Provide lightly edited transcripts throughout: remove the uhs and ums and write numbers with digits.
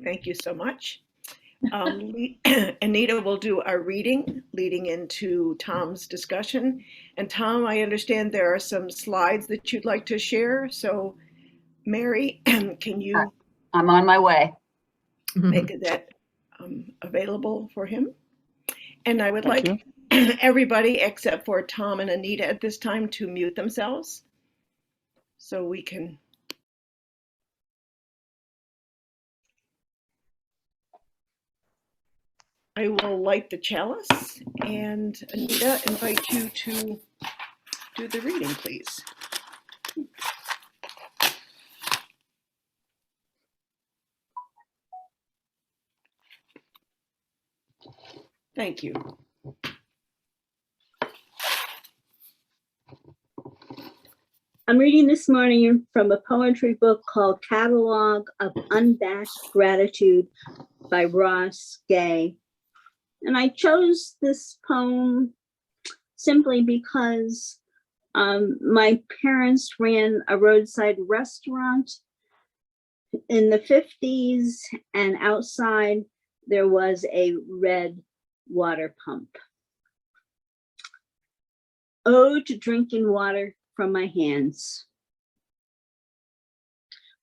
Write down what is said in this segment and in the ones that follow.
Thank you so much. Anita will do our reading leading into Tom's discussion. And Tom, I understand there are some slides that you'd like to share. So Mary, can you I'm on my way. make that available for him? And I would Thank like everybody except for Tom and Anita at this time to mute themselves so we can. I will light the chalice, and Anita, invite you to do the reading, please. Thank you. I'm reading this morning from a poetry book called Catalog of Unbacked Gratitude by Ross Gay. And I chose this poem simply because my parents ran a roadside restaurant in the 50s, and outside there was a red water pump. Ode to drinking water from my hands,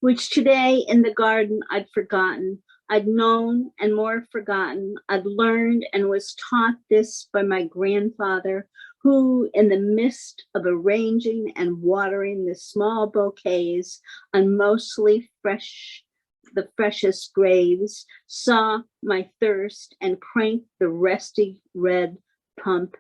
which today in the garden I'd forgotten. I'd known and more forgotten. I'd learned and was taught this by my grandfather, who in the midst of arranging and watering the small bouquets on mostly the freshest graves, saw my thirst and cranked the rusty red pump,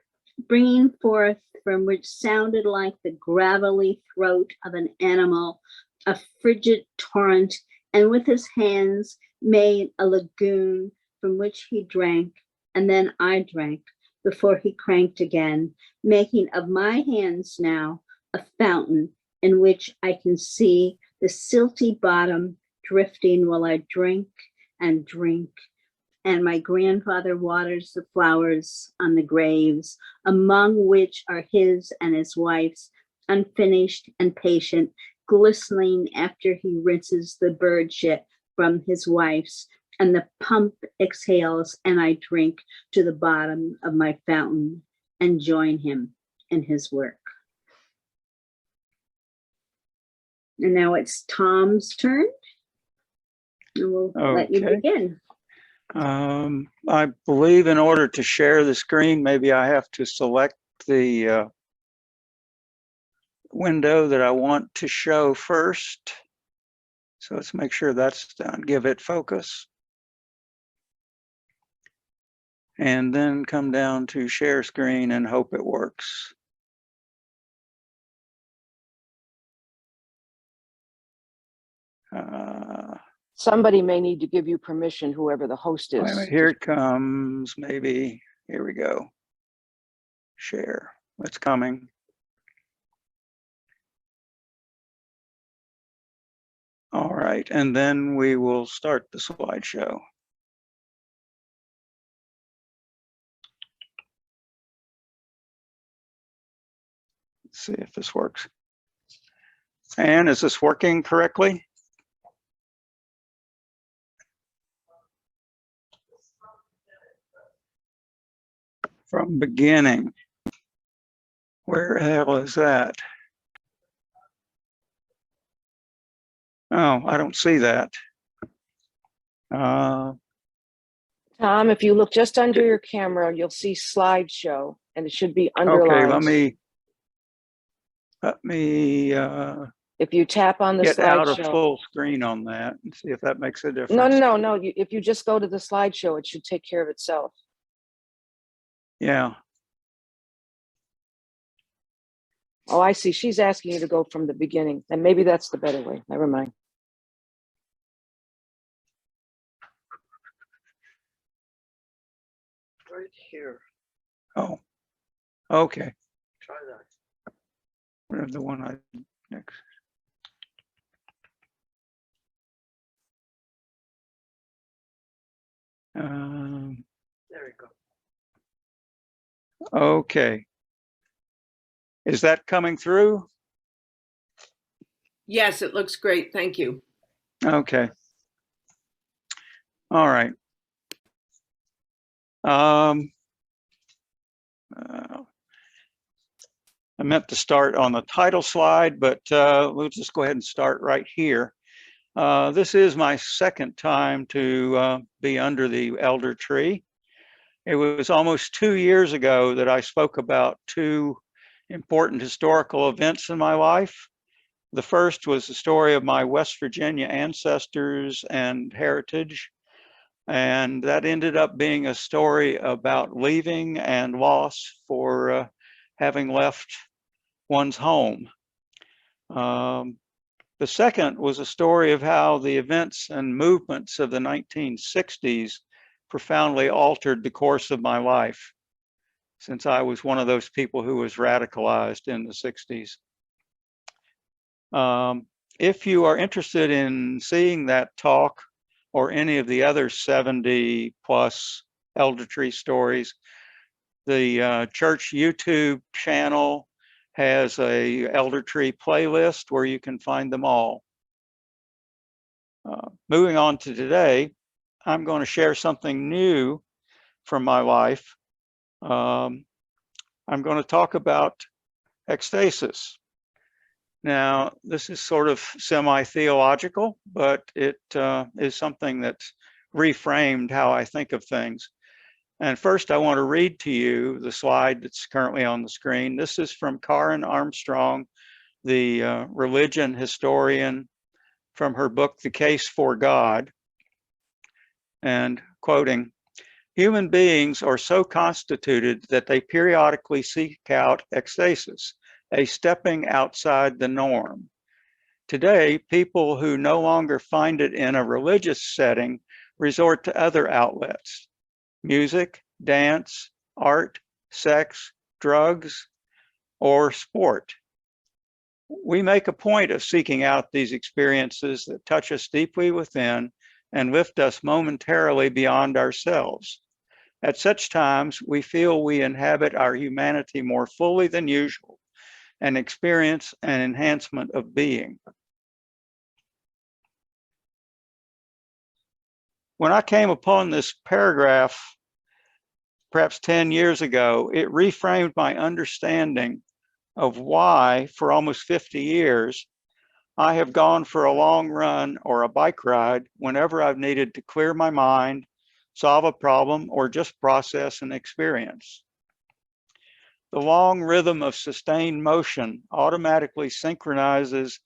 bringing forth from which sounded like the gravelly throat of an animal, a frigid torrent, and with his hands made a lagoon from which he drank, and then I drank before he cranked again, making of my hands now a fountain in which I can see the silty bottom drifting while I drink and drink. And my grandfather waters the flowers on the graves, among which are his and his wife's, unfinished and patient, glistening after he rinses the bird shit from his wife's, and the pump exhales, and I drink to the bottom of my fountain and join him in his work. And now it's Tom's turn, and we'll let you begin. I believe in order to share the screen, maybe I have to select the window that I want to show first. So let's make sure that's done. Give it focus. And then come down to share screen and hope it works. Somebody may need to give you permission, whoever the host is. Here it comes, maybe. Here we go. Share. It's coming. All right, and then we will start the slideshow. Let's see if this works. Anne, is this working correctly? From beginning. Where the hell is that? Oh, I don't see that. Tom, if you look just under your camera, you'll see slideshow, and it should be underlined. Okay, let me if you tap on the get out of slideshow. full screen on that and see if that makes a difference. No. If you just go to the slideshow, it should take care of itself. Yeah. Oh, I see. She's asking you to go from the beginning, and maybe that's the better way. Never mind. Right here. Oh, okay. Try that. Where's the one I next? There we go. Okay. Is that coming through? Yes, it looks great. Thank you. Okay. All right. I meant to start on the title slide, but we'll just go ahead and start right here. This is my second time to be under the elder tree. It was almost 2 years ago that I spoke about two important historical events in my life. The first was the story of my West Virginia ancestors and heritage. And that ended up being a story about leaving and loss for having left one's home. The second was a story of how the events and movements of the 1960s profoundly altered the course of my life, since I was one of those people who was radicalized in the 60s. If you are interested in seeing that talk or any of the other 70 plus elder tree stories, the church YouTube channel has a elder tree playlist where you can find them all. Moving on to today, I'm going to share something new from my life. I'm going to talk about ecstasis. Now, this is sort of semi-theological, but it is something that's reframed how I think of things. And first, I want to read to you the slide that's currently on the screen. This is from Karen Armstrong, the religion historian, from her book, The Case for God. And quoting, "Human beings are so constituted that they periodically seek out ecstasis, a stepping outside the norm. Today, people who no longer find it in a religious setting resort to other outlets: music, dance, art, sex, drugs, or sport. We make a point of seeking out these experiences that touch us deeply within and lift us momentarily beyond ourselves. At such times, we feel we inhabit our humanity more fully than usual and experience an enhancement of being." When I came upon this paragraph, perhaps 10 years ago, it reframed my understanding of why, for almost 50 years, I have gone for a long run or a bike ride whenever I've needed to clear my mind, solve a problem, or just process an experience. The long rhythm of sustained motion automatically synchronizes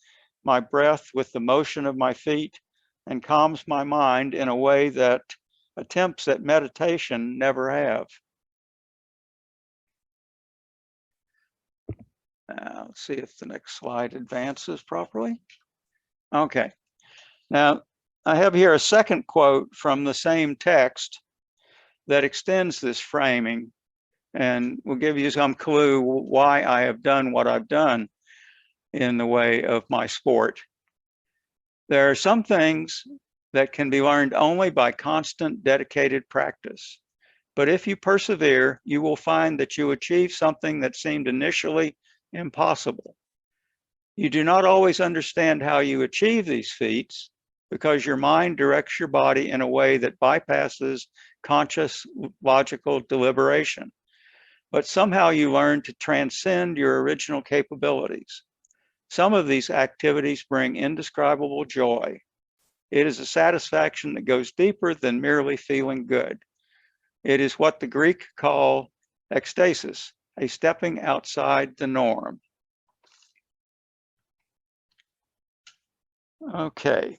my breath with the motion of my feet and calms my mind in a way that attempts at meditation never have. Let's see if the next slide advances properly. Okay. Now, I have here a second quote from the same text that extends this framing and will give you some clue why I have done what I've done in the way of my sport. There are some things that can be learned only by constant, dedicated practice. But if you persevere, you will find that you achieve something that seemed initially impossible. You do not always understand how you achieve these feats because your mind directs your body in a way that bypasses conscious logical deliberation. But somehow you learn to transcend your original capabilities. Some of these activities bring indescribable joy. It is a satisfaction that goes deeper than merely feeling good. It is what the Greek call ecstasis, a stepping outside the norm. Okay.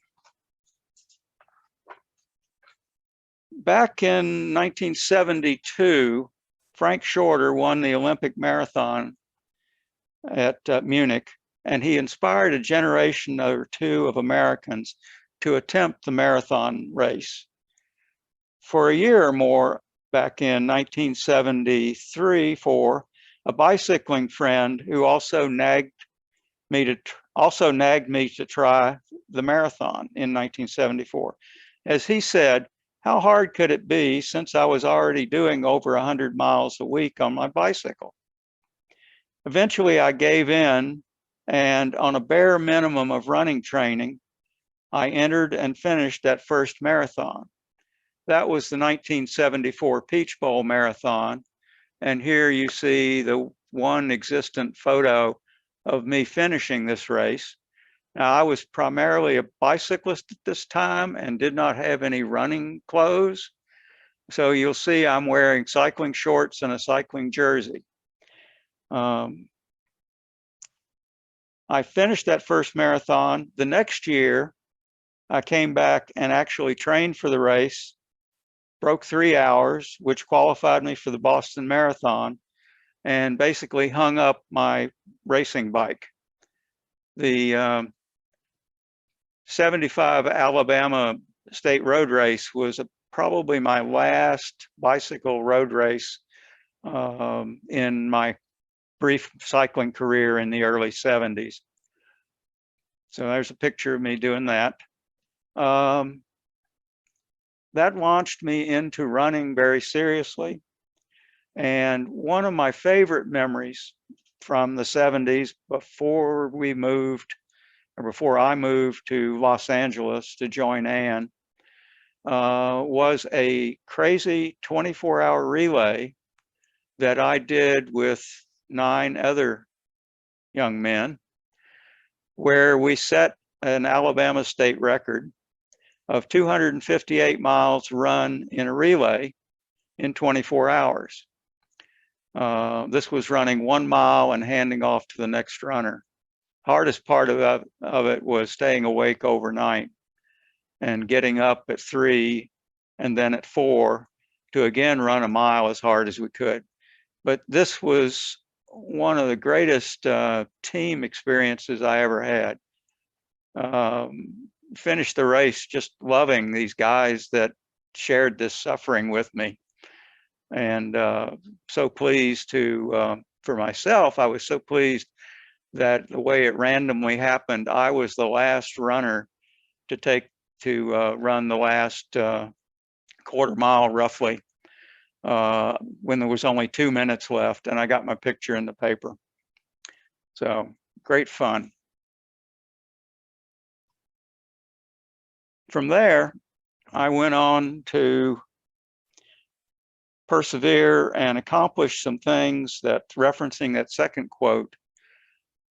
Back in 1972, Frank Shorter won the Olympic marathon at Munich, and he inspired a generation or two of Americans to attempt the marathon race. For a year or more, back in 1973-4, a bicycling friend who also nagged me to try the marathon in 1974. As he said, "How hard could it be since I was already doing over 100 miles a week on my bicycle?" Eventually, I gave in, and on a bare minimum of running training, I entered and finished that first marathon. that was the 1974 Peach Bowl Marathon. And here you see the one existent photo of me finishing this race. Now, I was primarily a bicyclist at this time and did not have any running clothes. So you'll see I'm wearing cycling shorts and a cycling jersey. I finished that first marathon. The next year, I came back and actually trained for the race, broke 3 hours, which qualified me for the Boston Marathon, and basically hung up my racing bike. The 75 Alabama State Road Race was probably my last bicycle road race in my brief cycling career in the early 70s. So there's a picture of me doing that. That launched me into running very seriously. And one of my favorite memories from the 70s, before I moved to Los Angeles to join Ann, was a crazy 24-hour relay that I did with 9 other young men, where we set an Alabama state record of 258 miles run in a relay in 24 hours. This was running 1 mile and handing off to the next runner. Hardest part of it was staying awake overnight and getting up at 3 and then at 4 to again run a mile as hard as we could. But this was one of the greatest team experiences I ever had. Finished the race just loving these guys that shared this suffering with me. And so pleased for myself, I was so pleased that the way it randomly happened, I was the last runner to run the last quarter mile roughly, when there was only 2 minutes left, and I got my picture in the paper. So great fun. From there, I went on to persevere and accomplish some things that, referencing that second quote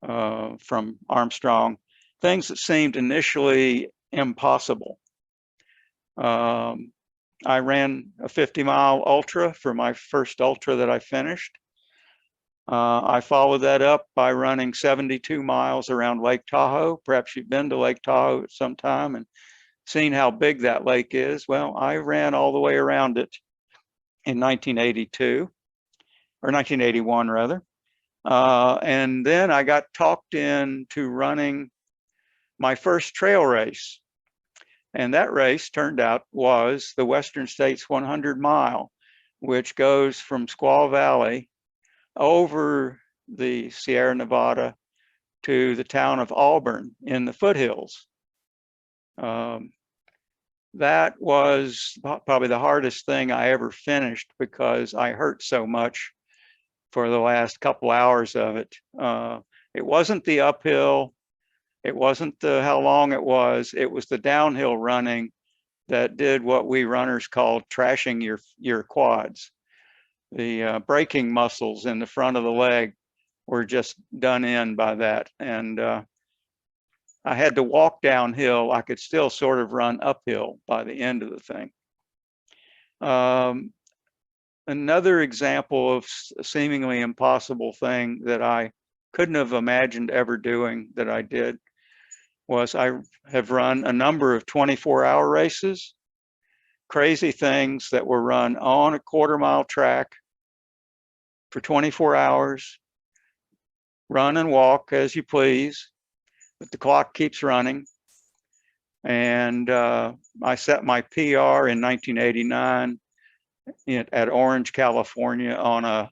from Armstrong, things that seemed initially impossible. I ran a 50-mile ultra for my first ultra that I finished. I followed that up by running 72 miles around Lake Tahoe. Perhaps you've been to Lake Tahoe at some time and seen how big that lake is. Well, I ran all the way around it in 1982, or 1981 rather. And then I got talked into running my first trail race. And that race turned out was the Western States 100 mile, which goes from Squaw Valley over the Sierra Nevada to the town of Auburn in the foothills. That was probably the hardest thing I ever finished because I hurt so much for the last couple hours of it. It wasn't the uphill. It wasn't how long it was the downhill running that did what we runners call trashing your quads. The braking muscles in the front of the leg were just done in by that. And I had to walk downhill. I could still sort of run uphill by the end of the thing. Another example of a seemingly impossible thing that I couldn't have imagined ever doing that I did was I have run a number of 24-hour races, crazy things that were run on a quarter-mile track for 24 hours, run and walk as you please, but the clock keeps running. And I set my PR in 1989 at Orange, California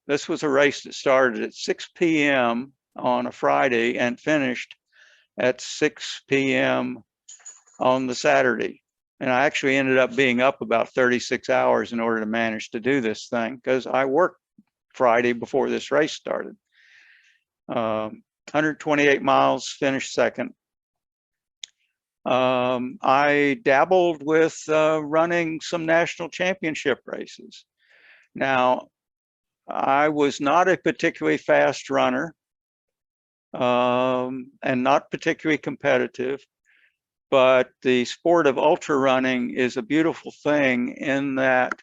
this was a race that started at 6 p.m. on a Friday and finished at 6 p.m. on the Saturday. And I actually ended up being up about 36 hours in order to manage to do this thing because I worked Friday before this race started. 128 miles, finished second. I dabbled with running some national championship races. Now, I was not a particularly fast runner and not particularly competitive, but the sport of ultra running is a beautiful thing in that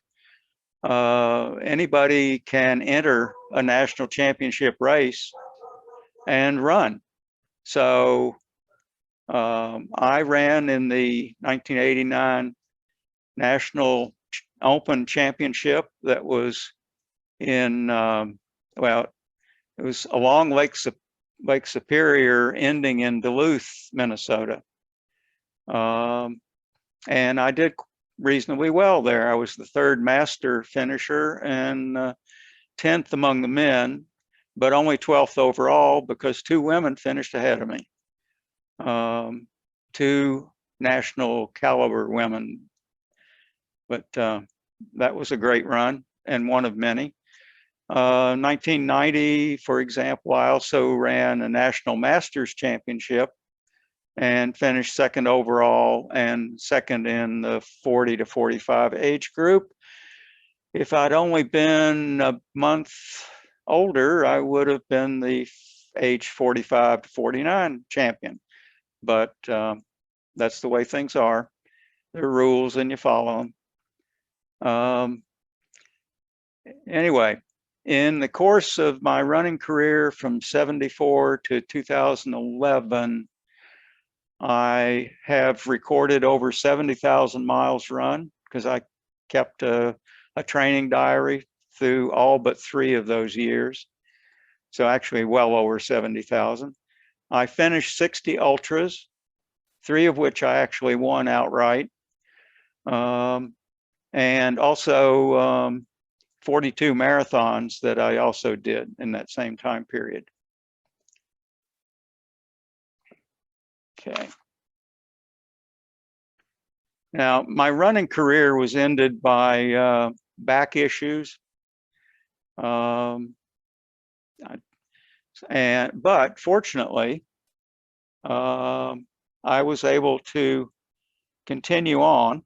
anybody can enter a national championship race and run. So I ran in the 1989 National Open Championship that was in, well, it was along Lake Superior, ending in Duluth, Minnesota. And I did reasonably well there. I was the third master finisher and 10th among the men, but only 12th overall because 2 women finished ahead of me. 2 national caliber women, but that was a great run and one of many. 1990, for example, I also ran a national masters championship and finished 2nd overall and 2nd in the 40 to 45 age group. If I'd only been a month older, I would have been the age 45 to 49 champion. But that's the way things are. There are rules and you follow them. Anyway, in the course of my running career from 74 to 2011, I have recorded over 70,000 miles run because I kept a training diary through all but 3 of those years. So actually well over 70,000. I finished 60 ultras, 3 of which I actually won outright. And also 42 marathons that I also did in that same time period. Okay. Now, my running career was ended by back issues. But fortunately, I was able to continue on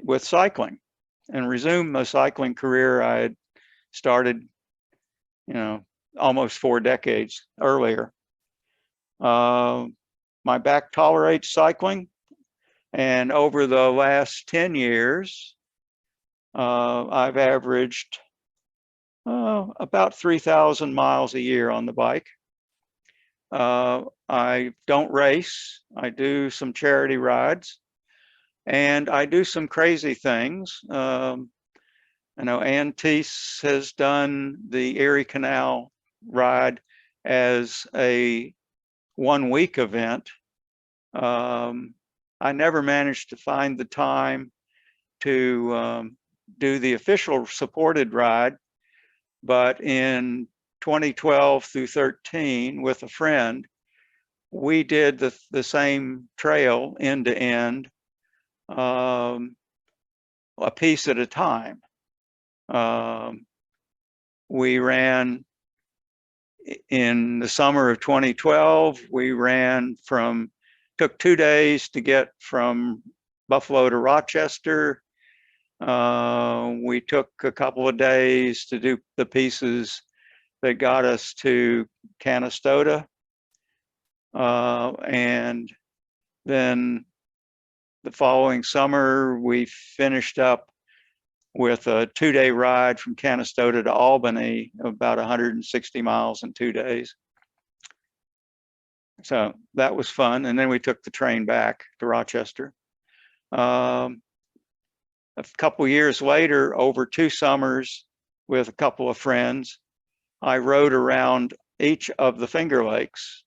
with cycling and resume the cycling career I had started, almost 4 decades earlier. My back tolerates cycling, and over the last 10 years, I've averaged about 3,000 miles a year on the bike. I don't race. I do some charity rides, and I do some crazy things. I know Ann Teese has done the Erie Canal ride as a 1-week event. I never managed to find the time to do the official supported ride, but in 2012 through 13 with a friend, we did the same trail end to end, a piece at a time. We ran in the summer of 2012, took 2 days to get from Buffalo to Rochester. We took a couple of days to do the pieces that got us to Canastota. And then the following summer, we finished up with a 2-day ride from Canastota to Albany, about 160 miles in 2 days. So that was fun. And then we took the train back to Rochester. A couple years later, over 2 summers with a couple of friends, I rode around each of the Finger Lakes.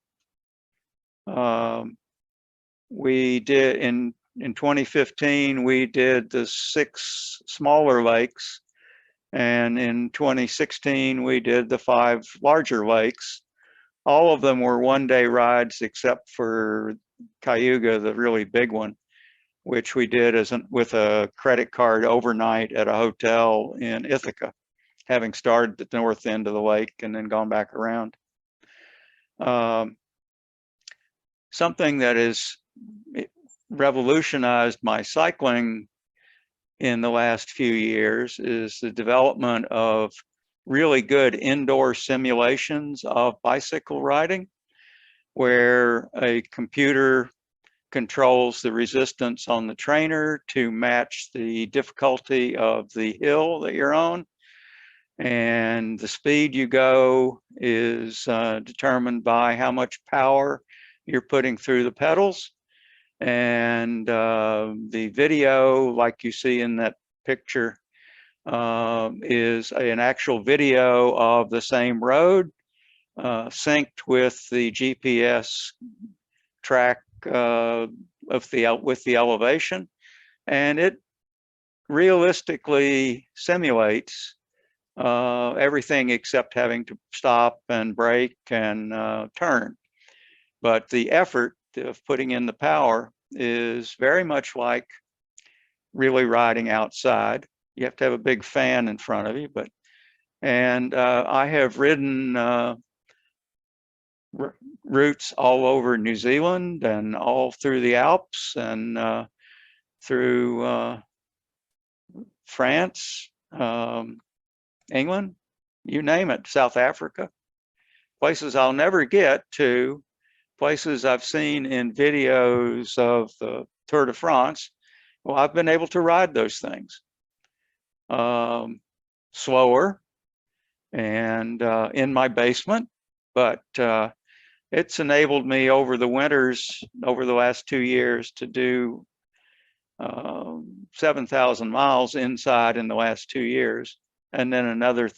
We did in 2015, we did the 6 smaller lakes. And in 2016, we did the 5 larger lakes. All of them were 1-day rides except for Cayuga, the really big one, which we did with a credit card overnight at a hotel in Ithaca, having started at the north end of the lake and then gone back around. Something that is revolutionized my cycling in the last few years is the development of really good indoor simulations of bicycle riding, where a computer controls the resistance on the trainer to match the difficulty of the hill that you're on. And the speed you go is determined by how much power you're putting through the pedals. And the video, like you see in that picture, is an actual video of the same road, synced with the GPS track with the elevation, and it realistically simulates everything except having to stop and brake and turn. But the effort of putting in the power is very much like really riding outside. You have to have a big fan in front of you, and I have ridden routes all over New Zealand and all through the Alps and through France, England, you name it, South Africa, places I'll never get to, places I've seen in videos of the Tour de France. Well, I've been able to ride those things slower and in my basement, but it's enabled me over the winters, over the last 2 years, to do 7,000 miles inside in the last 2 years, and then another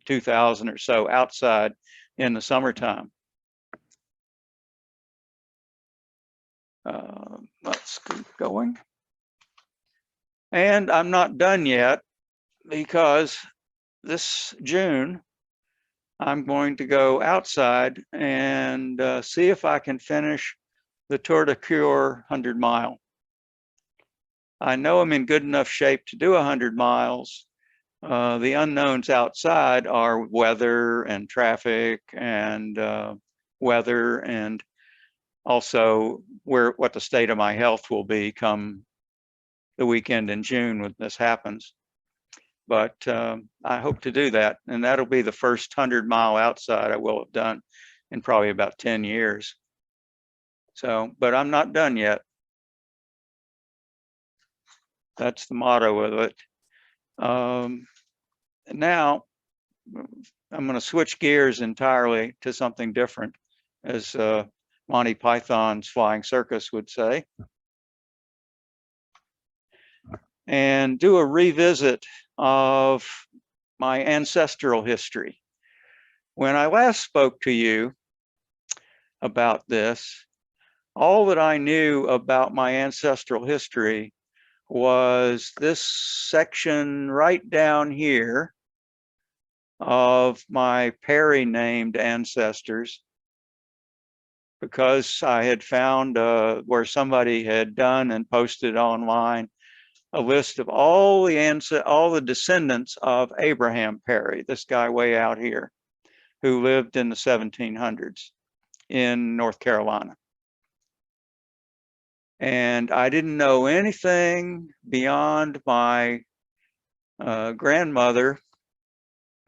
2,000 or so outside in the summertime. Let's keep going. And I'm not done yet, because this June, I'm going to go outside and see if I can finish the Tour de Cure 100-mile. I know I'm in good enough shape to do 100 miles. The unknowns outside are weather and traffic and weather, and also what the state of my health will be come the weekend in June when this happens. But I hope to do that, and that'll be the first 100-mile outside I will have done in probably about 10 years. So, but I'm not done yet. That's the motto of it. Now, I'm going to switch gears entirely to something different, as Monty Python's Flying Circus would say, and do a revisit of my ancestral history. When I last spoke to you about this, all that I knew about my ancestral history was this section right down here of my Perry named ancestors, because I had found where somebody had done and posted online a list of all the descendants of Abraham Perry, this guy way out here, who lived in the 1700s in North Carolina. And I didn't know anything beyond my grandmother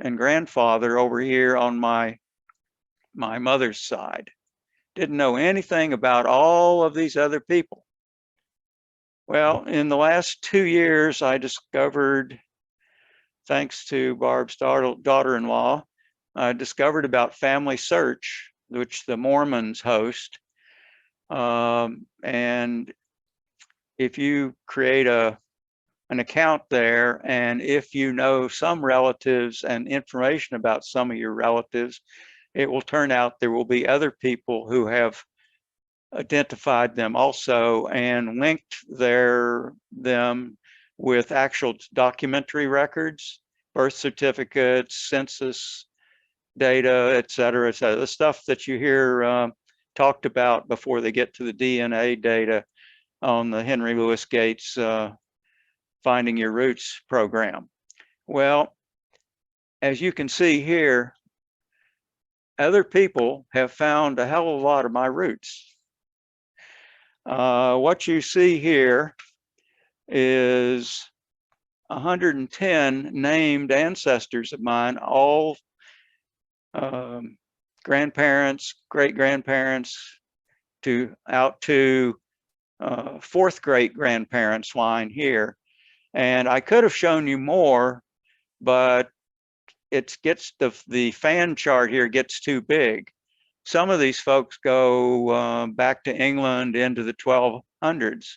and grandfather over here on my mother's side. Didn't know anything about all of these other people. Well, in the last 2 years, I discovered, thanks to Barb's daughter-in-law, I discovered about Family Search, which the Mormons host. And if you create an account there, and if you know some relatives and information about some of your relatives, it will turn out there will be other people who have identified them also and linked them with actual documentary records, birth certificates, census data, et cetera, the stuff that you hear talked about before they get to the DNA data on the Henry Louis Gates Finding Your Roots program. Well, as you can see here, other people have found a hell of a lot of my roots. What you see here is 110 named ancestors of mine, all grandparents, great-grandparents, out to fourth great-grandparents line here. And I could have shown you more, but it gets the fan chart here gets too big. Some of these folks go back to England into the 1200s,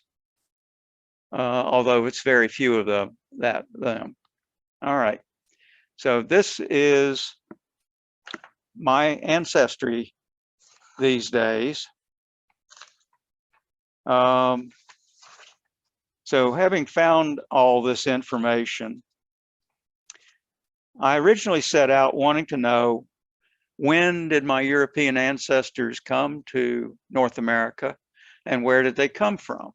although it's very few of them. All right, so this is my ancestry these days. So having found all this information, I originally set out wanting to know, when did my European ancestors come to North America and where did they come from?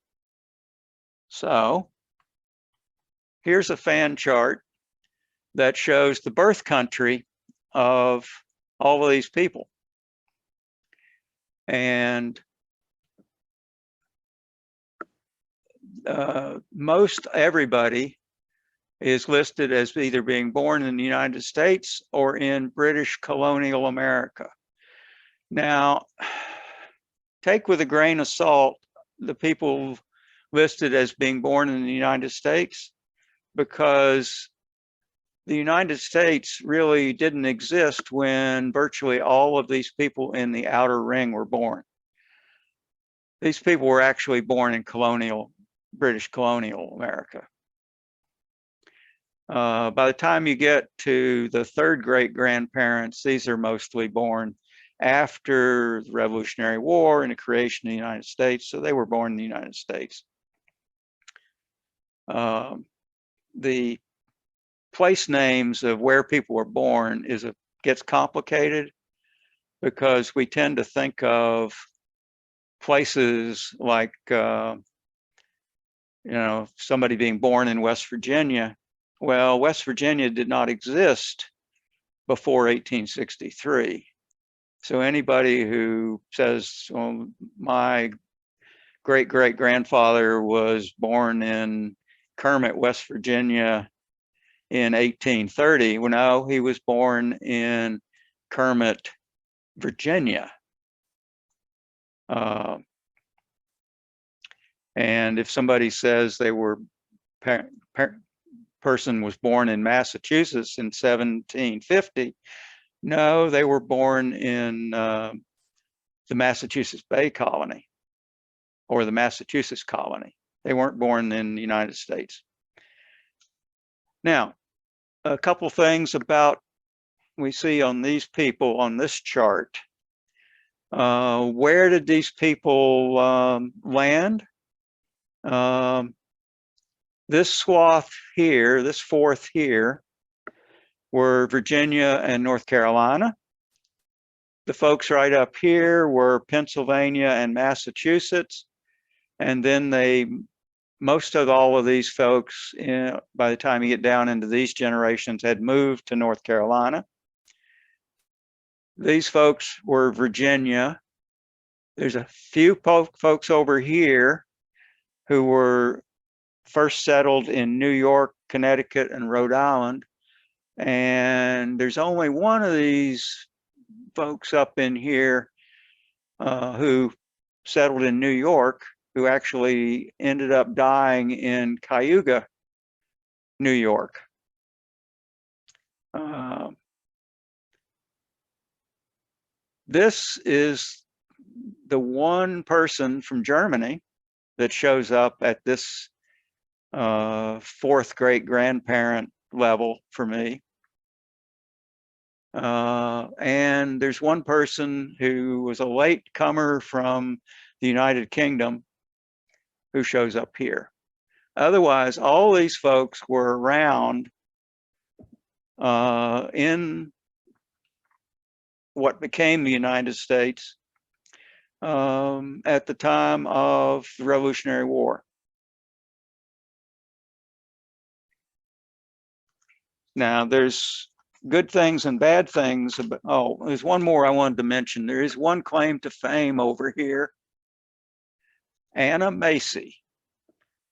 So here's a fan chart that shows the birth country of all of these people. And most everybody is listed as either being born in the United States or in British colonial America. Now, take with a grain of salt the people listed as being born in the United States, because the United States really didn't exist when virtually all of these people in the outer ring were born. These people were actually born in British colonial America. By the time you get to the third great-grandparents, these are mostly born after the Revolutionary War and the creation of the United States, so they were born in the United States. The place names of where people were born gets complicated, because we tend to think of places like somebody being born in West Virginia. Well, West Virginia did not exist before 1863. So anybody who says, well, my great-great-grandfather was born in Kermit, West Virginia in 1830, well, no, he was born in Kermit, Virginia. And if somebody says they were person was born in Massachusetts in 1750, no, they were born in the Massachusetts Bay Colony or the Massachusetts Colony. They weren't born in the United States. Now, a couple things about we see on these people on this chart. Where did these people land? This swath here, this fourth here, were Virginia and North Carolina. The folks right up here were Pennsylvania and Massachusetts. And then most of all of these folks, by the time you get down into these generations, had moved to North Carolina. These folks were Virginia. There's a few folks over here who were first settled in New York, Connecticut, and Rhode Island. And there's only one of these folks up in here who settled in New York, who actually ended up dying in Cayuga, New York. This is the one person from Germany that shows up at this fourth great-grandparent level for me. And there's one person who was a late comer from the United Kingdom who shows up here. Otherwise, all these folks were around in what became the United States at the time of the Revolutionary War. Now, there's good things and bad things. Oh, there's one more I wanted to mention. There is one claim to fame over here. Anna Macy.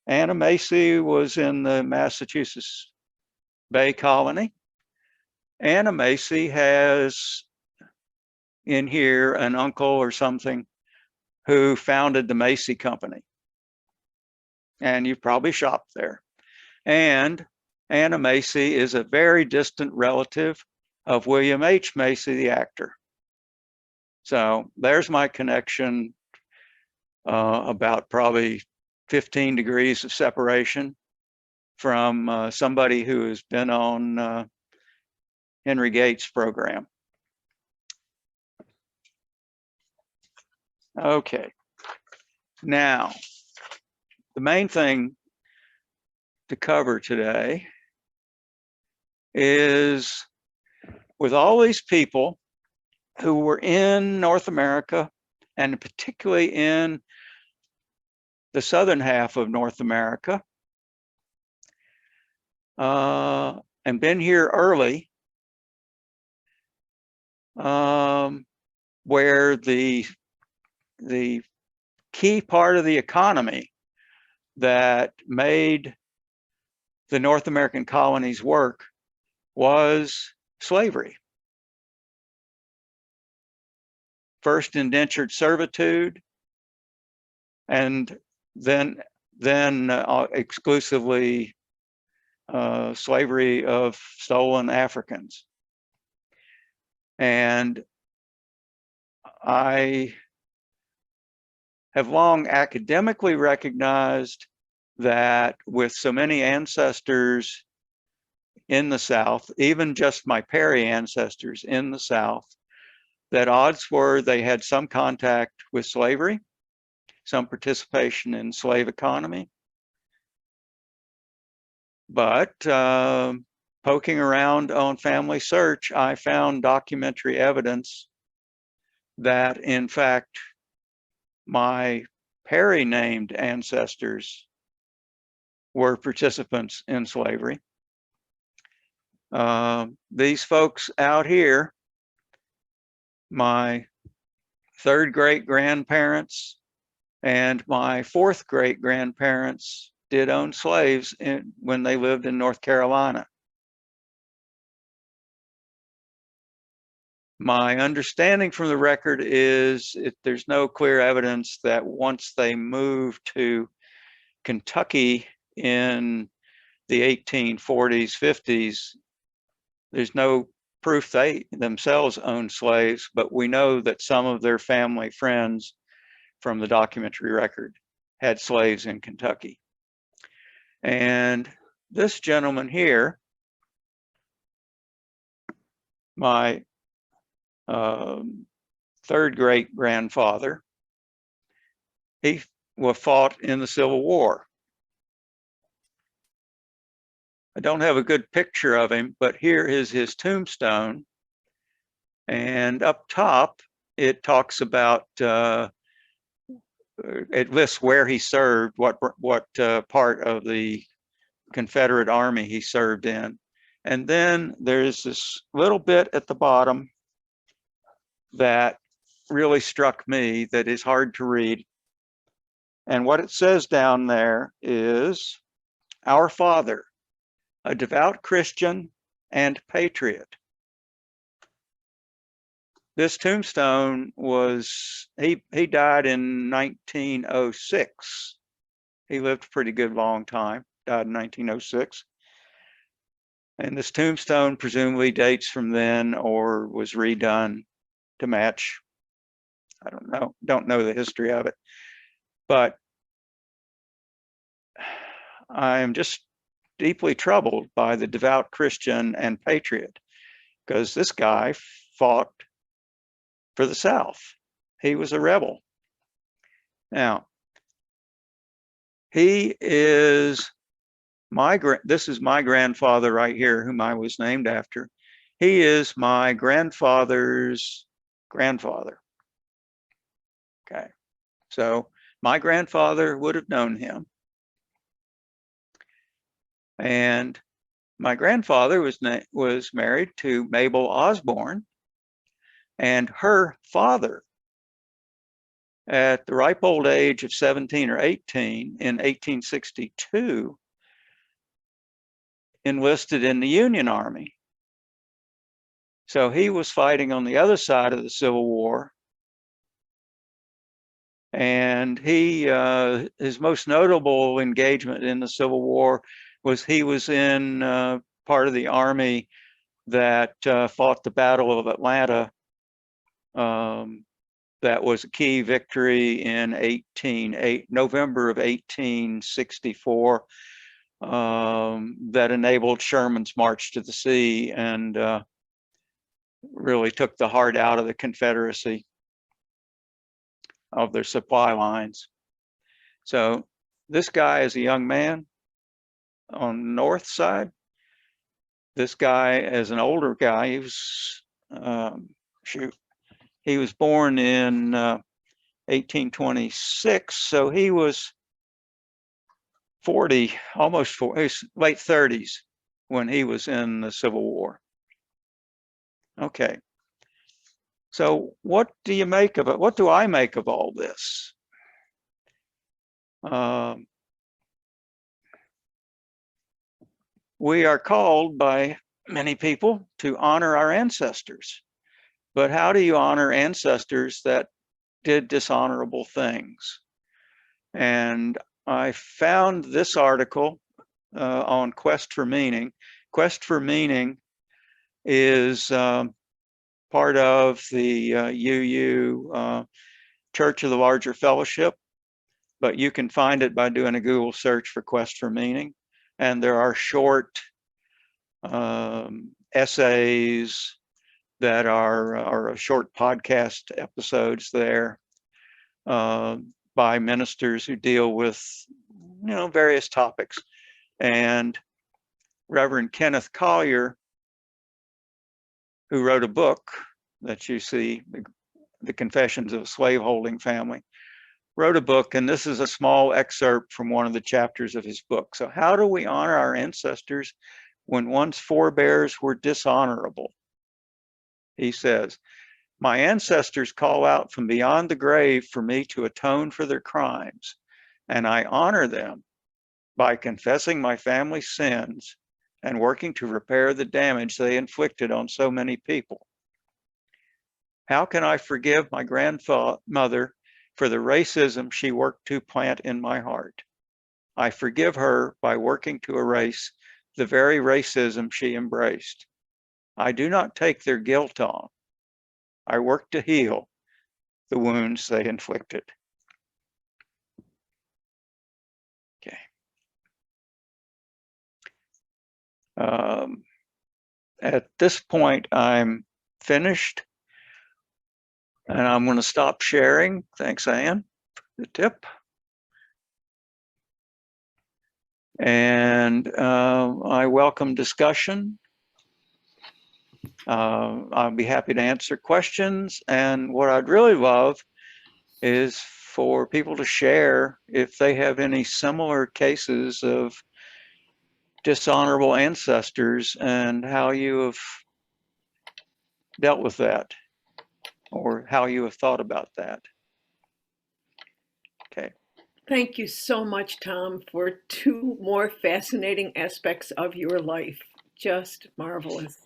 Anna Macy was in the Massachusetts Bay Colony. Anna Macy has in here an uncle or something who founded the Macy Company. And you've probably shopped there. And Anna Macy is a very distant relative of William H. Macy, the actor. So there's my connection, about probably 15 degrees of separation from somebody who has been on Henry Gates' program. Okay, now the main thing to cover today is, with all these people who were in North America, and particularly in the southern half of North America, and been here early, where the key part of the economy that made the North American colonies work was slavery. First indentured servitude, and then exclusively slavery of stolen Africans. And I have long academically recognized that with so many ancestors in the South, even just my Perry ancestors in the South, that odds were they had some contact with slavery, some participation in slave economy. But poking around on Family Search, I found documentary evidence that, in fact, my Perry named ancestors were participants in slavery. These folks out here, my third great grandparents and my fourth great grandparents did own slaves when they lived in North Carolina. My understanding from the record is there's no clear evidence that once they moved to Kentucky in the 1840s, 50s, there's no proof they themselves owned slaves, but we know that some of their family friends from the documentary record had slaves in Kentucky. And this gentleman here, my third great grandfather, he fought in the Civil War. I don't have a good picture of him, but here is his tombstone. And up top, it talks about, it lists where he served, what part of the Confederate Army he served in. And then there's this little bit at the bottom that really struck me that is hard to read. And what it says down there is, "Our father, a devout Christian and patriot." This tombstone was, he died in 1906. He lived a pretty good long time, died in 1906. And this tombstone presumably dates from then or was redone to match. I don't know the history of it. But I am just deeply troubled by the devout Christian and patriot, because this guy fought for the South. He was a rebel. Now, he is this is my grandfather right here, whom I was named after. He is my grandfather's grandfather. Okay, so my grandfather would have known him. And my grandfather was married to Mabel Osborne, and her father at the ripe old age of 17 or 18 in 1862, enlisted in the Union Army. So he was fighting on the other side of the Civil War. And his most notable engagement in the Civil War was he was in part of the army that fought the Battle of Atlanta. That was a key victory in November of 1864 that enabled Sherman's march to the sea and really took the heart out of the Confederacy, of their supply lines. So this guy is a young man on the north side. This guy is an older guy. He was, he was born in 1826, so he was 40, almost 40, late 30s when he was in the Civil War. Okay. So what do you make of it? What do I make of all this? We are called by many people to honor our ancestors. But how do you honor ancestors that did dishonorable things? And I found this article on Quest for Meaning. Quest for Meaning is part of the UU Church of the Larger Fellowship, but you can find it by doing a Google search for Quest for Meaning. And there are short essays that are short podcast episodes there by ministers who deal with, various topics. And Reverend Kenneth Collier, who wrote a book that you see, The Confessions of a Slaveholding Family, wrote a book, and this is a small excerpt from one of the chapters of his book. So how do we honor our ancestors when one's forebears were dishonorable? He says, my ancestors call out from beyond the grave for me to atone for their crimes, and I honor them by confessing my family's sins and working to repair the damage they inflicted on so many people. How can I forgive my grandmother for the racism she worked to plant in my heart? I forgive her by working to erase the very racism she embraced. I do not take their guilt on. I work to heal the wounds they inflicted. Okay. At this point, I'm finished, and I'm going to stop sharing. Thanks, Anne, for the tip. And I welcome discussion. I'll be happy to answer questions. And what I'd really love is for people to share if they have any similar cases of dishonorable ancestors and how you have dealt with that or how you have thought about that. Okay. Thank you so much, Tom, for 2 more fascinating aspects of your life. Just marvelous.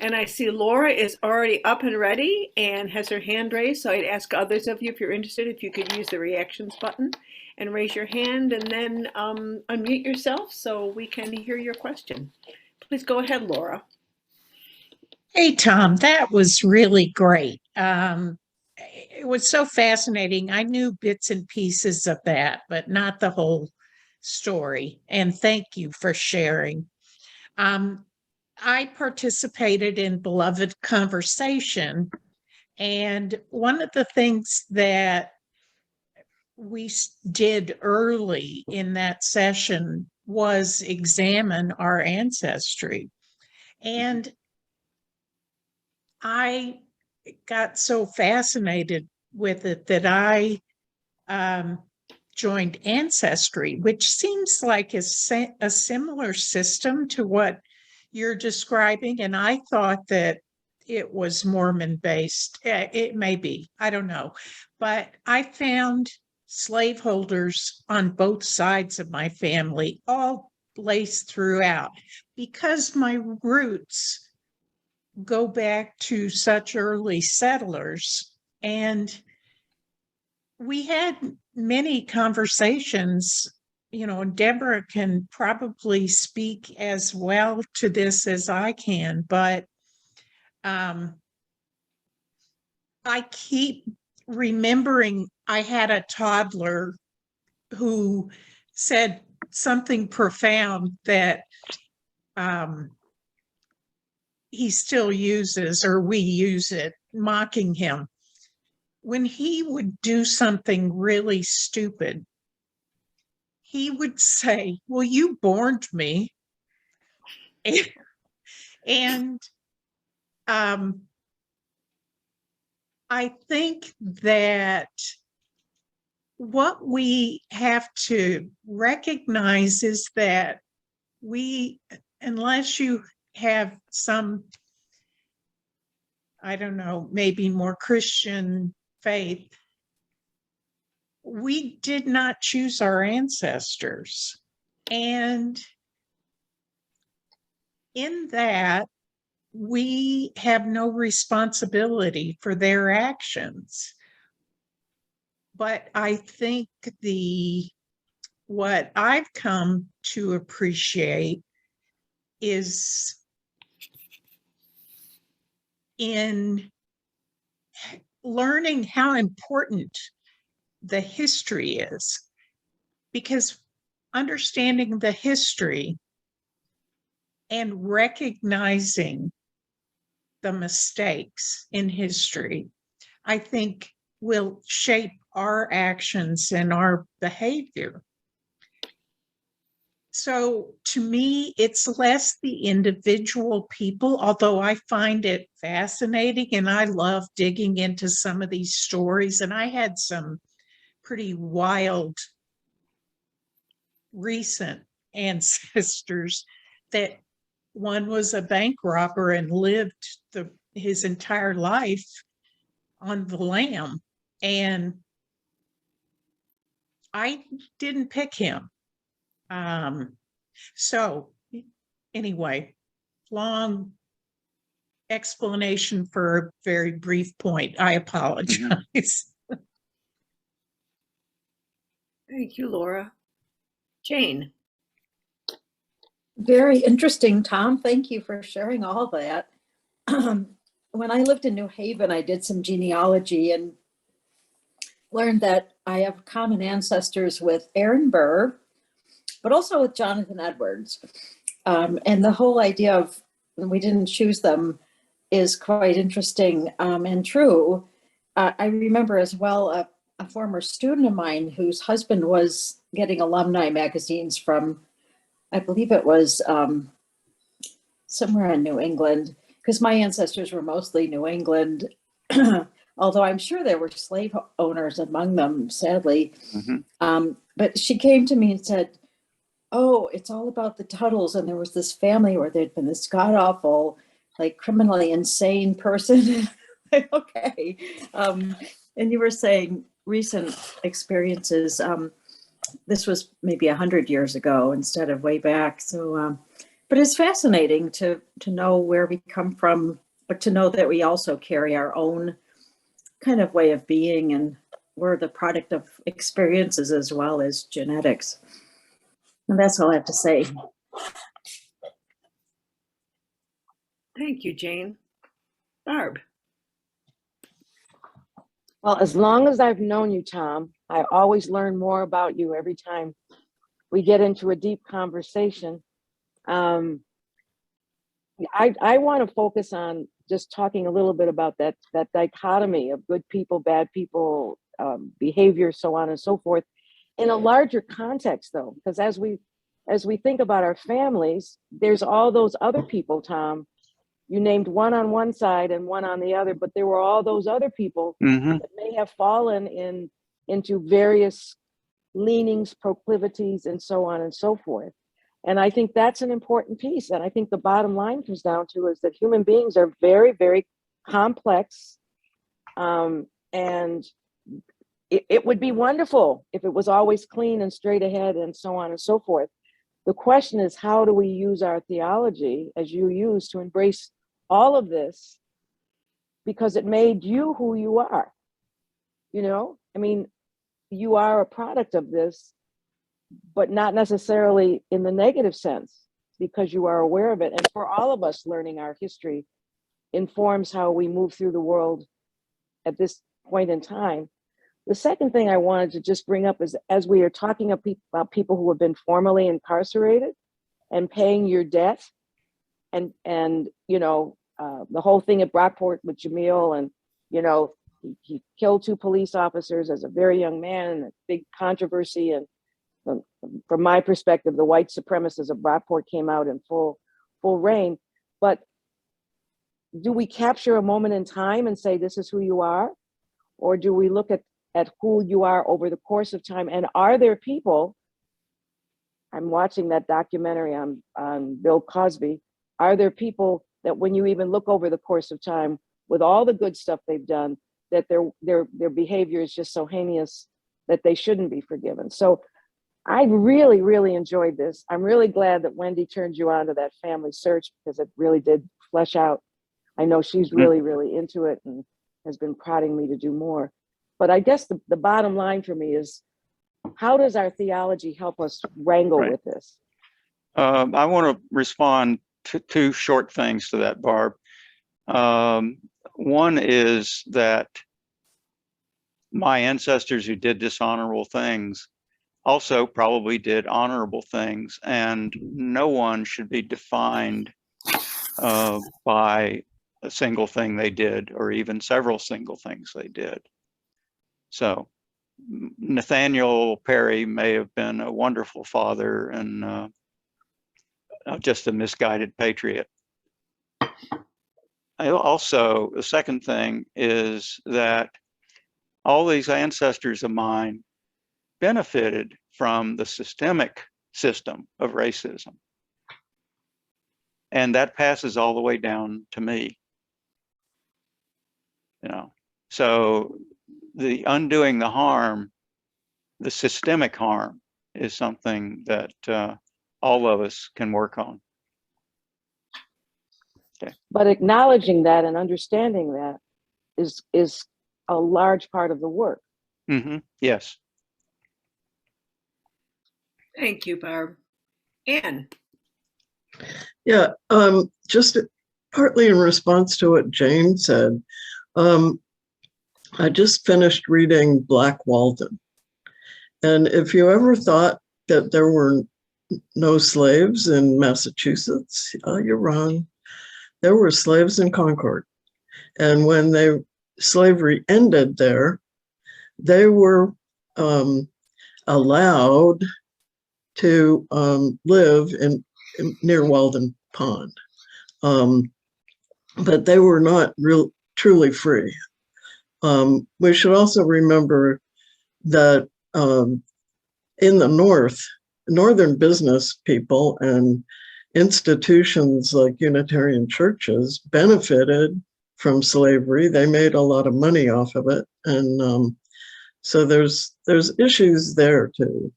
And I see Laura is already up and ready and has her hand raised. So I'd ask others of you, if you're interested, if you could use the reactions button and raise your hand and then unmute yourself so we can hear your question. Please go ahead, Laura. Hey, Tom, that was really great. It was so fascinating. I knew bits and pieces of that, but not the whole story. And thank you for sharing. I participated in Beloved Conversation, and one of the things that we did early in that session was examine our ancestry. And I got so fascinated with it that I joined Ancestry, which seems like a similar system to what you're describing. And I thought that it was Mormon based. It may be, I don't know. But I found slaveholders on both sides of my family, all laced throughout, because my roots go back to such early settlers. And we had many conversations, and Deborah can probably speak as well to this as I can, but I keep remembering I had a toddler who said something profound that he still uses, or we use it, mocking him. When he would do something really stupid, he would say, "Well, you borned me." And I think that what we have to recognize is that unless you have some, I don't know, maybe more Christian faith, we did not choose our ancestors. And in that, we have no responsibility for their actions. But I think what I've come to appreciate is in learning how important the history is, because understanding the history and recognizing the mistakes in history, I think, will shape our actions and our behavior. So to me, it's less the individual people, although I find it fascinating and I love digging into some of these stories. And I had some pretty wild recent ancestors that one was a bank robber and lived his entire life on the lam. And I didn't pick him. So anyway, long explanation for a very brief point. I apologize. Thank you, Laura. Jane. Very interesting, Tom. Thank you for sharing all that. When I lived in New Haven, I did some genealogy and learned that I have common ancestors with Aaron Burr, but also with Jonathan Edwards. And the whole idea of we didn't choose them is quite interesting and true. I remember as well a former student of mine whose husband was getting alumni magazines from, I believe it was somewhere in New England, because my ancestors were mostly New England, although I'm sure there were slave owners among them, sadly. But she came to me and said, "Oh, it's all about the Tuttles." And there was this family where there'd been this god-awful, like criminally insane person. Like, okay. And you were saying recent experiences. This was maybe 100 years ago instead of way back. So, but it's fascinating to know where we come from, but to know that we also carry our own kind of way of being, and we're the product of experiences as well as genetics. And that's all I have to say. Thank you, Jane. Barb. Well, as long as I've known you, Tom, I always learn more about you every time we get into a deep conversation. I want to focus on just talking a little bit about that dichotomy of good people, bad people, behavior, so on and so forth, in a larger context, though, because as we think about our families, there's all those other people, Tom. You named one on one side and one on the other, but there were all those other people that may have fallen into various leanings, proclivities, and so on and so forth. And I think that's an important piece. And I think the bottom line comes down to is that human beings are very, very complex, and it would be wonderful if it was always clean and straight ahead and so on and so forth. The question is, how do we use our theology, as you use, to embrace all of this, because it made you who you are? You know, I mean, you are a product of this, but not necessarily in the negative sense, because you are aware of it. And for all of us, learning our history informs how we move through the world at this point in time. The second thing I wanted to just bring up is, as we are talking about people who have been formally incarcerated and paying your debt, and you know, the whole thing at Brockport with Jamil, and you know, he killed 2 police officers as a very young man, and a big controversy. And from my perspective, the white supremacists of Brockport came out in full reign. But do we capture a moment in time and say, this is who you are? Or do we look at who you are over the course of time? And are there people, I'm watching that documentary on Bill Cosby, are there people that when you even look over the course of time, with all the good stuff they've done, that their behavior is just so heinous that they shouldn't be forgiven? So I really, really enjoyed this. I'm really glad that Wendy turned you on to that Family Search, because it really did flesh out. I know she's really, really into it and has been prodding me to do more. But I guess the bottom line for me is, how does our theology help us wrangle with this? I want to respond to 2 short things to that, Barb. One is that my ancestors who did dishonorable things also probably did honorable things, and no one should be defined by a single thing they did, or even several single things they did. So Nathaniel Perry may have been a wonderful father and just a misguided patriot. Also, the second thing is that all these ancestors of mine benefited from the systemic system of racism. And that passes all the way down to me. You know, so the undoing the harm, the systemic harm, is something that all of us can work on. Okay. But acknowledging that and understanding that is a large part of the work. Mm-hmm. Yes. Thank you, Barb. Anne. Yeah, just partly in response to what Jane said, I just finished reading Black Walden. And if you ever thought that there were no slaves in Massachusetts, you're wrong. There were slaves in Concord. And when slavery ended there, they were allowed to live near Walden Pond. But they were not truly free. We should also remember that in the North, Northern business people and institutions like Unitarian churches benefited from slavery. They made a lot of money off of it. And so there's issues there too.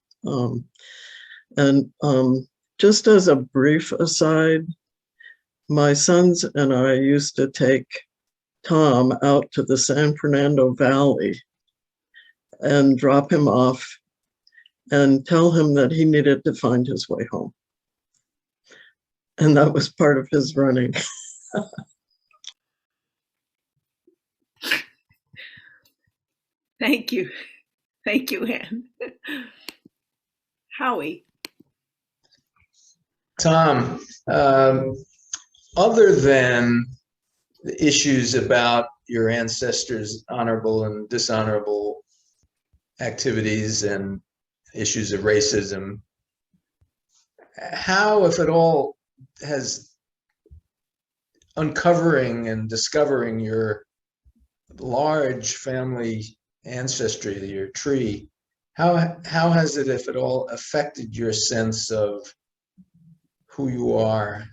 Just as a brief aside, my sons and I used to take Tom out to the San Fernando Valley and drop him off and tell him that he needed to find his way home. And that was part of his running. Thank you. Thank you, Anne. Howie. Tom, other than the issues about your ancestors' honorable and dishonorable activities and issues of racism, how, if at all, has uncovering and discovering your large family ancestry, your tree, how has it, if at all, affected your sense of who you are?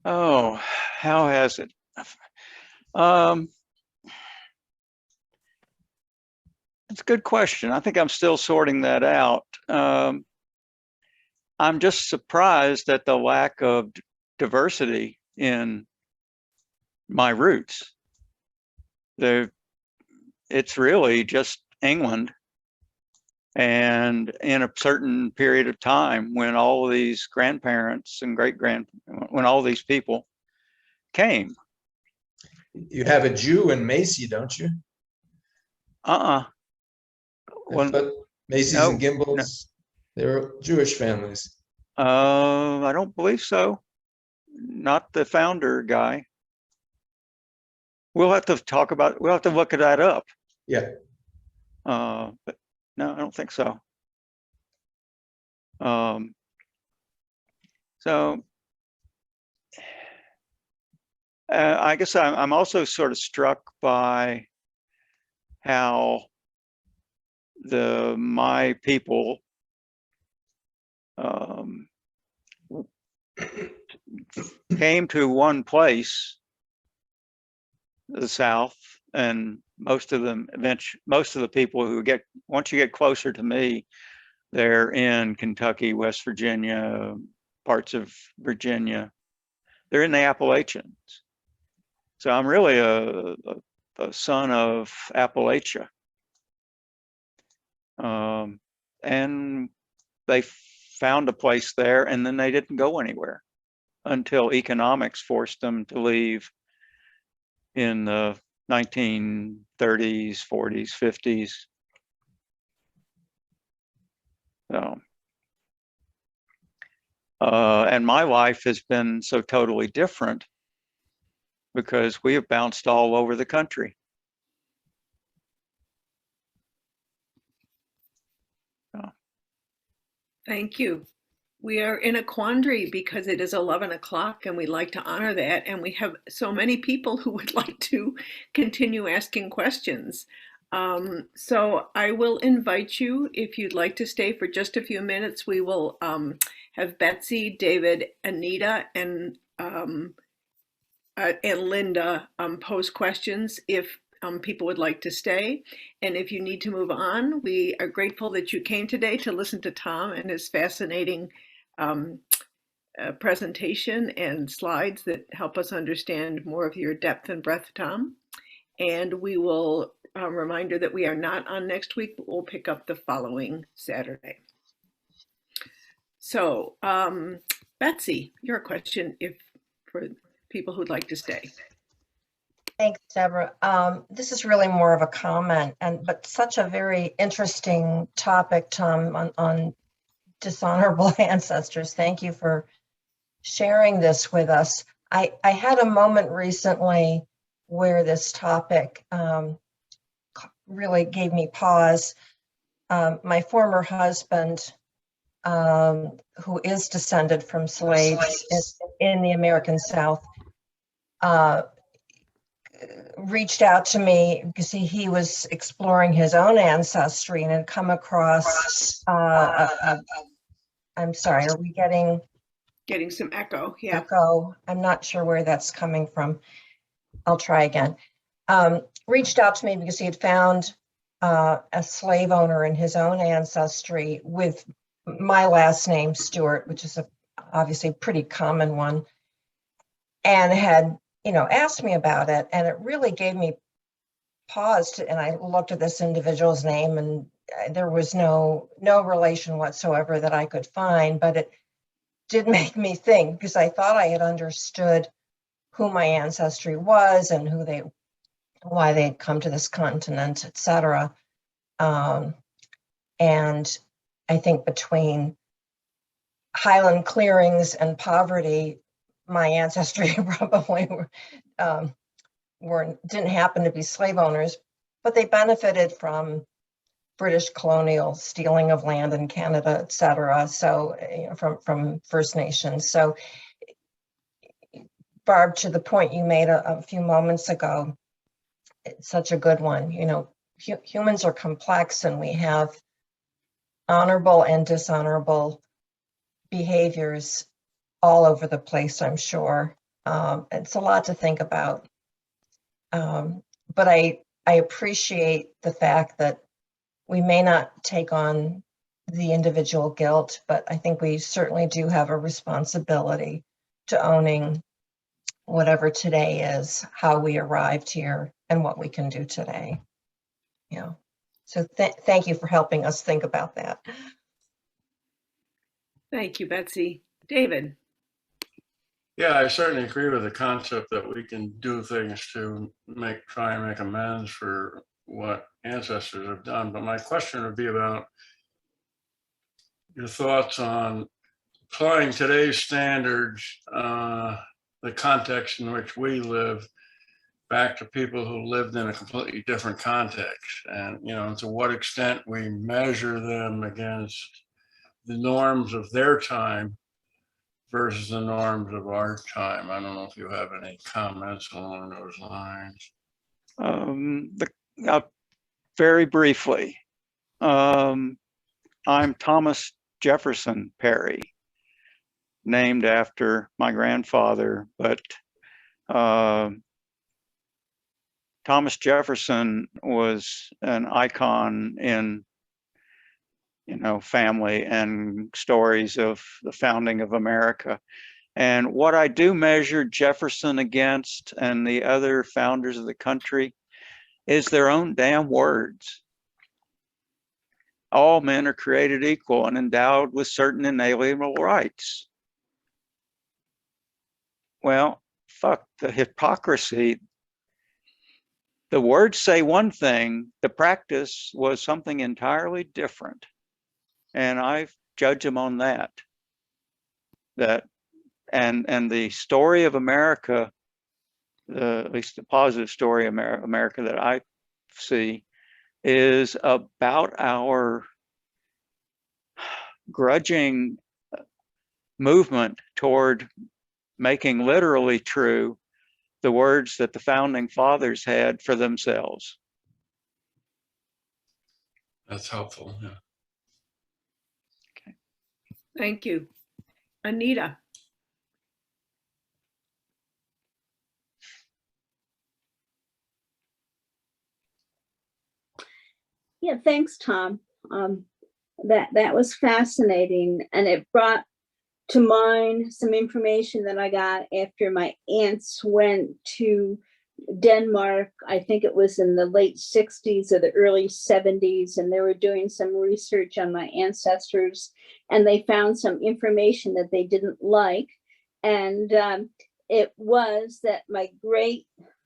Oh, how has it? Um, it's a good question. I think I'm still sorting that out. I'm just surprised at the lack of diversity in my roots. It's really just England. And in a certain period of time when all of these grandparents and when all these people came. You have a Jew in Macy, don't you? Uh-uh. But Macy's no, and Gimbel's, they're Jewish families. I don't believe so. Not the founder guy. We'll have to look at that up. Yeah. But no, I don't think so. So I guess I'm also sort of struck by how my people came to one place, the South, and most of the people once you get closer to me, they're in Kentucky, West Virginia, parts of Virginia. They're in the Appalachians. So I'm really a son of Appalachia. And they found a place there, and then they didn't go anywhere until economics forced them to leave in the 1930s, 40s, 50s. So, and my life has been so totally different because we have bounced all over the country. So. Thank you. We are in a quandary because it is 11 o'clock and we'd like to honor that. And we have so many people who would like to continue asking questions. So I will invite you, if you'd like to stay for just a few minutes. We will have Betsy, David, Anita, and Linda pose questions if people would like to stay. And if you need to move on, we are grateful that you came today to listen to Tom and his fascinating presentation and slides that help us understand more of your depth and breadth, Tom. And we will reminder that we are not on next week, but we'll pick up the following Saturday. So Betsy, your question for people who'd like to stay. Thanks, Deborah. This is really more of a comment, but such a very interesting topic, Tom, on dishonorable ancestors. Thank you for sharing this with us. I had a moment recently where this topic really gave me pause. My former husband, who is descended from slaves in the American South, reached out to me because he was exploring his own ancestry and had come across I'm sorry, are we getting some echo? Yeah. Echo. I'm not sure where that's coming from. I'll try again. Reached out to me because he had found a slave owner in his own ancestry with my last name, Stewart, which is obviously a pretty common one, and had asked me about it, and it really gave me pause. And I looked at this individual's name, and there was no relation whatsoever that I could find, but it did make me think, because I thought I had understood who my ancestry was and why they had come to this continent, etc. And I think between highland clearings and poverty, my ancestry probably didn't happen to be slave owners, but they benefited from British colonial stealing of land in Canada, etc. So from First Nations. So Barb, to the point you made a few moments ago, it's such a good one. Humans are complex, and we have honorable and dishonorable behaviors all over the place, I'm sure. It's a lot to think about. But I appreciate the fact that we may not take on the individual guilt, but I think we certainly do have a responsibility to owning whatever today is, how we arrived here, and what we can do today. Yeah. So thank you for helping us think about that. Thank you, Betsy. David? Yeah, I certainly agree with the concept that we can do things to try and make amends for what ancestors have done. But my question would be about your thoughts on applying today's standards, the context in which we live, back to people who lived in a completely different context, and to what extent we measure them against the norms of their time versus the norms of our time. I don't know if you have any comments along those lines. Very briefly, I'm Thomas Jefferson Perry, named after my grandfather, but Thomas Jefferson was an icon in family and stories of the founding of America. And what I do measure Jefferson against and the other founders of the country is their own damn words. All men are created equal and endowed with certain inalienable rights. Well, fuck the hypocrisy. The words say one thing, the practice was something entirely different. And I judge them on that. And the story of America, at least the positive story of America that I see, is about our grudging movement toward making literally true the words that the founding fathers had for themselves. That's helpful. Yeah. Thank you. Anita? Yeah, thanks, Tom. That was fascinating, and it brought to mind some information that I got after my aunts went to Denmark. I think it was in the late 60s or the early 70s, and they were doing some research on my ancestors, and they found some information that they didn't like. And it was that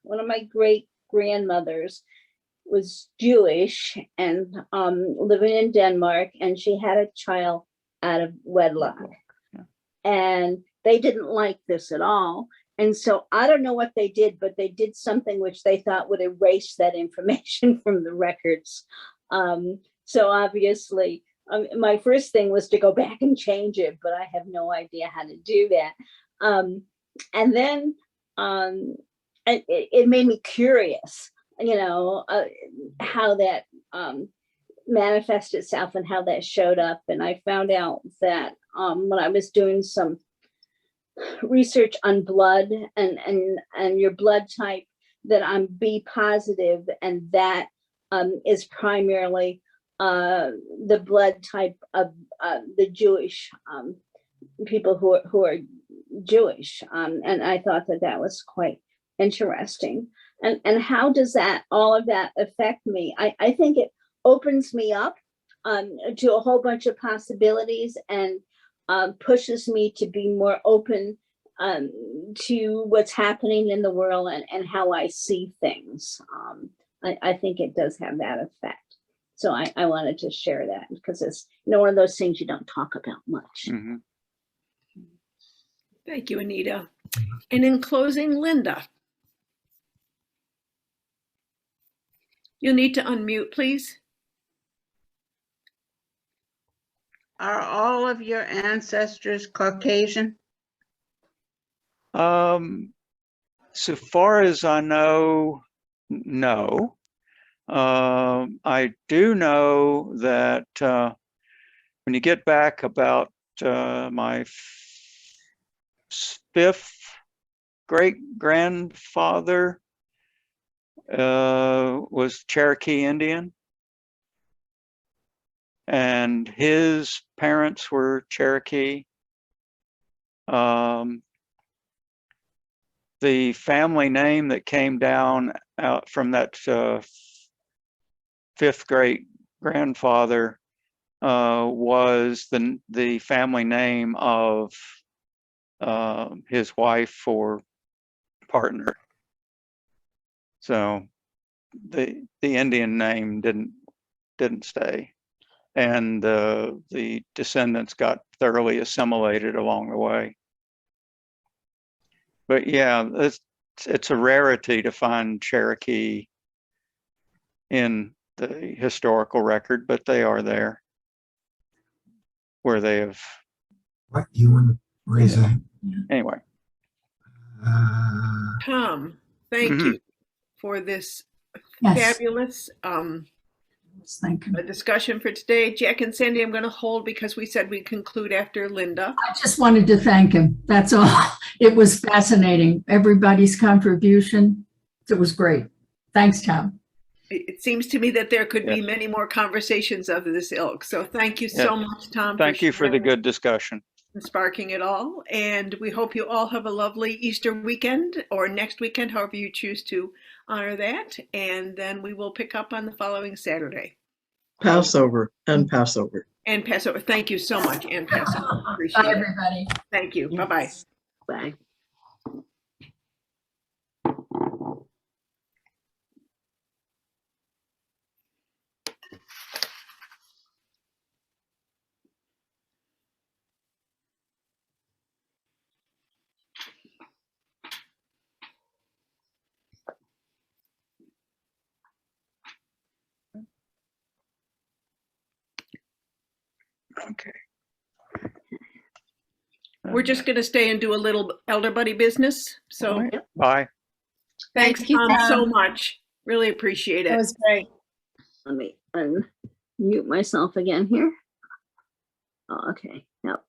one of my great grandmothers was Jewish and living in Denmark, and she had a child out of wedlock. Yeah. And they didn't like this at all. And so I don't know what they did, but they did something which they thought would erase that information from the records. So obviously, my first thing was to go back and change it, but I have no idea how to do that. And then it made me curious, how that manifested itself and how that showed up. And I found out that when I was doing some research on blood and your blood type, that I'm B positive, and that is primarily the blood type of the Jewish people who are Jewish, and I thought that was quite interesting. And how does all of that affect me? I think it opens me up to a whole bunch of possibilities, and pushes me to be more open to what's happening in the world and how I see things. I think it does have that effect. So I wanted to share that because it's one of those things you don't talk about much. Mm-hmm. Thank you, Anita. And in closing, Linda. You'll need to unmute, please. Are all of your ancestors Caucasian? So far as I know, no. I do know that when you get back about my fifth great grandfather was Cherokee Indian, and his parents were Cherokee. The family name that came down out from that fifth great grandfather was the family name of his wife or partner. So the Indian name didn't stay, and the descendants got thoroughly assimilated along the way. But yeah, it's a rarity to find Cherokee in the historical record, but they are there where they have. What do you want to raise that? Anyway. Tom, thank you for this Yes, fabulous thank you. discussion for today. Jack and Sandy, I'm going to hold because we said we'd conclude after Linda. I just wanted to thank him. That's all. It was fascinating. Everybody's contribution. It was great. Thanks, Tom. It seems to me that there could be Yes. many more conversations of this ilk. So thank you so Yes. much, Tom. Thank you for the sharing good discussion. and sparking it all. And we hope you all have a lovely Easter weekend or next weekend, however you choose to honor that. And then we will pick up on the following Saturday. Passover and Passover. And Passover. Thank you so much. And Passover. Bye, Appreciate it. everybody. Thank you. Bye-bye. Bye. Okay. We're just going to stay and do a little elder buddy business. So Bye. thanks, Thank you, Tom, so Tom. much. Really appreciate That it. was great. Let me unmute myself again here. Oh, okay, yep.